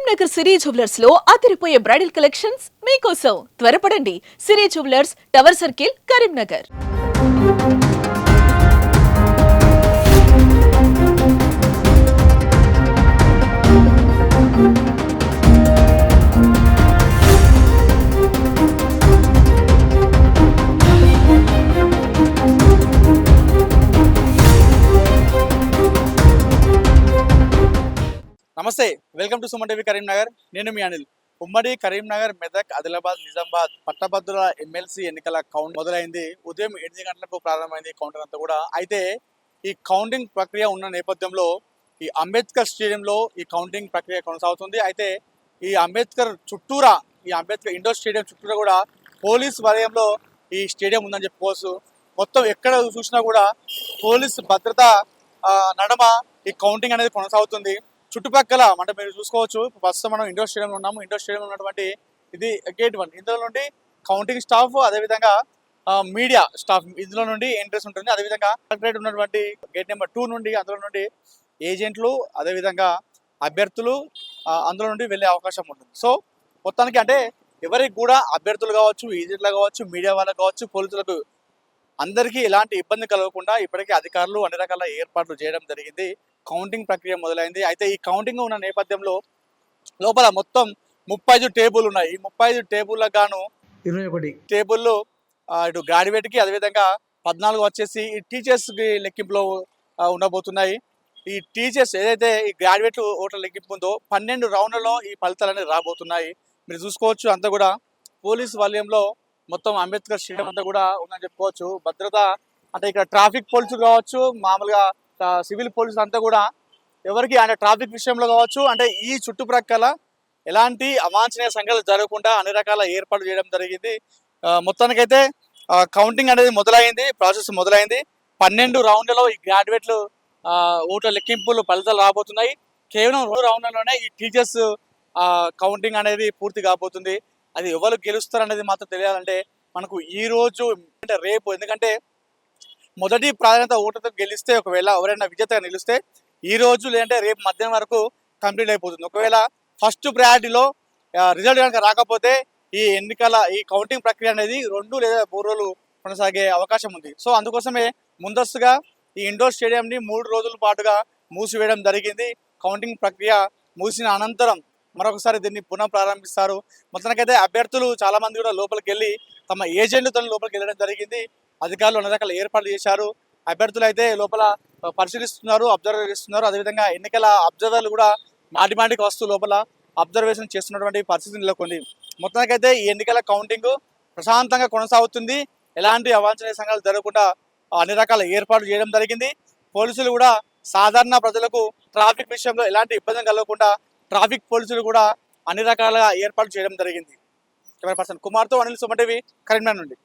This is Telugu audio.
కరీంనగర్ సిరి జువెలర్స్ లో అదిరిపోయే బ్రైడల్ కలెక్షన్స్ మీకోసం త్వరపడండి. సిరి జువెలర్స్, టవర్ సర్కిల్, కరీంనగర్. నమస్తే, welcome to Suman TV Karimnagar. నేను మీ అనిల్. ఉమ్మడి కరీంనగర్, మెదక్, ఆదిలాబాద్, నిజామాబాద్ పట్టభద్రుల ఎమ్మెల్సీ ఎన్నికల కౌంట్ మొదలైంది. ఉదయం 8 గంటలకు ప్రారంభమైంది కౌంటర్ అంతా కూడా. అయితే ఈ కౌంటింగ్ ప్రక్రియ ఉన్న నేపథ్యంలో ఈ అంబేద్కర్ స్టేడియంలో ఈ కౌంటింగ్ ప్రక్రియ కొనసాగుతుంది. అయితే ఈ అంబేద్కర్ చుట్టూరా, ఈ అంబేద్కర్ ఇండోర్ స్టేడియం చుట్టూరా కూడా పోలీస్ వలయంలో ఈ స్టేడియం ఉందని చెప్పుకోవచ్చు. మొత్తం ఎక్కడ చూసినా కూడా పోలీస్ భద్రత నడమ ఈ కౌంటింగ్ అనేది కొనసాగుతుంది. చుట్టుపక్కల అంటే మీరు చూసుకోవచ్చు, ప్రస్తుతం మనం ఇండోర్ స్టేడియంలో ఉన్నాము. ఇండోర్ స్టేడియంలో ఉన్నటువంటి ఇది గేట్ 1. ఇందులో నుండి కౌంటింగ్ స్టాఫ్, అదేవిధంగా మీడియా స్టాఫ్ ఇందులో నుండి ఎంట్రెన్స్ ఉంటుంది. అదేవిధంగా కలెక్టరేట్ ఉన్నటువంటి గేట్ నెంబర్ 2 నుండి, అందులో నుండి ఏజెంట్లు, అదేవిధంగా అభ్యర్థులు అందులో నుండి వెళ్ళే అవకాశం ఉంటుంది. సో మొత్తానికి అంటే ఎవరికి కూడా అభ్యర్థులు కావచ్చు, ఏజెంట్లు కావచ్చు, మీడియా వాళ్ళకు కావచ్చు, పోలీసులకు అందరికీ ఎలాంటి ఇబ్బంది కలగకుండా ఇప్పటికే అధికారులు అన్ని రకాల ఏర్పాట్లు చేయడం జరిగింది. కౌంటింగ్ ప్రక్రియ మొదలైంది. అయితే ఈ కౌంటింగ్ ఉన్న నేపథ్యంలో లోపల మొత్తం 35 టేబుల్ ఉన్నాయి. ఈ 35 టేబుల్లకు గాను 21 టేబుల్లో ఇటు గ్రాడ్యుయేట్కి, అదేవిధంగా 14 వచ్చేసి ఈ టీచర్స్కి లెక్కింపులో ఉండబోతున్నాయి. ఈ టీచర్స్ ఏదైతే ఈ గ్రాడ్యుయేట్ ఓట్ల లెక్కింపు ఉందో 12 రౌండ్లలో ఈ ఫలితాలన్నీ రాబోతున్నాయి. మీరు చూసుకోవచ్చు, అంతా కూడా పోలీస్ వలయంలో మొత్తం అంబేద్కర్ స్టేడియం అంతా కూడా ఉందని చెప్పుకోవచ్చు. భద్రత అంటే ఇక్కడ ట్రాఫిక్ పోలీసులు కావచ్చు, మామూలుగా సివిల్ పోలీసులు అంతా కూడా ఎవరికి అంటే ట్రాఫిక్ విషయంలో కావచ్చు, అంటే ఈ చుట్టుప్రక్కల ఎలాంటి అవాంఛనీయ సంఘటనలు జరగకుండా అన్ని రకాల ఏర్పాట్లు చేయడం జరిగింది. మొత్తానికైతే కౌంటింగ్ అనేది మొదలైంది, ప్రాసెస్ మొదలైంది. 12 రౌండ్లలో ఈ గ్రాడ్యుయేట్లు ఓట్ల లెక్కింపులు ఫలితాలు రాబోతున్నాయి. కేవలం 2 రౌండ్లలోనే ఈ టీచర్స్ కౌంటింగ్ అనేది పూర్తి కాబోతుంది. అది ఎవరు గెలుస్తారు అనేది మాత్రం తెలియాలంటే మనకు ఈ రోజు అంటే రేపు, ఎందుకంటే మొదటి ప్రాధాన్యత ఓటుతో గెలిస్తే, ఒకవేళ ఎవరైనా విజేతగా నిలిస్తే ఈ రోజు లేదంటే రేపు మధ్యాహ్నం వరకు కంప్లీట్ అయిపోతుంది. ఒకవేళ ఫస్ట్ ప్రయారిటీలో రిజల్ట్ కనుక రాకపోతే ఈ కౌంటింగ్ ప్రక్రియ అనేది 2 లేదా 3 రోజులు కొనసాగే అవకాశం ఉంది. సో అందుకోసమే ముందస్తుగా ఈ ఇండోర్ స్టేడియంని 3 రోజుల పాటుగా మూసివేయడం జరిగింది. కౌంటింగ్ ప్రక్రియ మూసిన అనంతరం మరొకసారి దీన్ని పునః ప్రారంభిస్తారు. మొత్తానికైతే అభ్యర్థులు చాలా మంది కూడా లోపలికి వెళ్ళి తమ ఏజెంట్లతో లోపలికి వెళ్ళడం జరిగింది. అధికారులు అన్ని రకాల ఏర్పాట్లు చేశారు. అభ్యర్థులు అయితే లోపల పరిశీలిస్తున్నారు, అబ్జర్వ్ చేస్తున్నారు. అదేవిధంగా ఎన్నికల అబ్జర్వర్లు కూడా మాటిమాటికి వస్తూ లోపల అబ్జర్వేషన్ చేస్తున్నటువంటి పరిస్థితి నెలకొంది. మొత్తానికైతే ఈ ఎన్నికల కౌంటింగ్ ప్రశాంతంగా కొనసాగుతుంది. ఎలాంటి అవాంఛనీయ సంఘటనలు జరగకుండా అన్ని రకాల ఏర్పాట్లు చేయడం జరిగింది. పోలీసులు కూడా సాధారణ ప్రజలకు ట్రాఫిక్ విషయంలో ఎలాంటి ఇబ్బంది కలగకుండా ట్రాఫిక్ పోలీసులు కూడా అన్ని రకాల ఏర్పాట్లు చేయడం జరిగింది. కెమెరా పర్సన్ కుమార్తో అనిల్, సుమన్ టీవీ, కరీంనగర్ నుండి.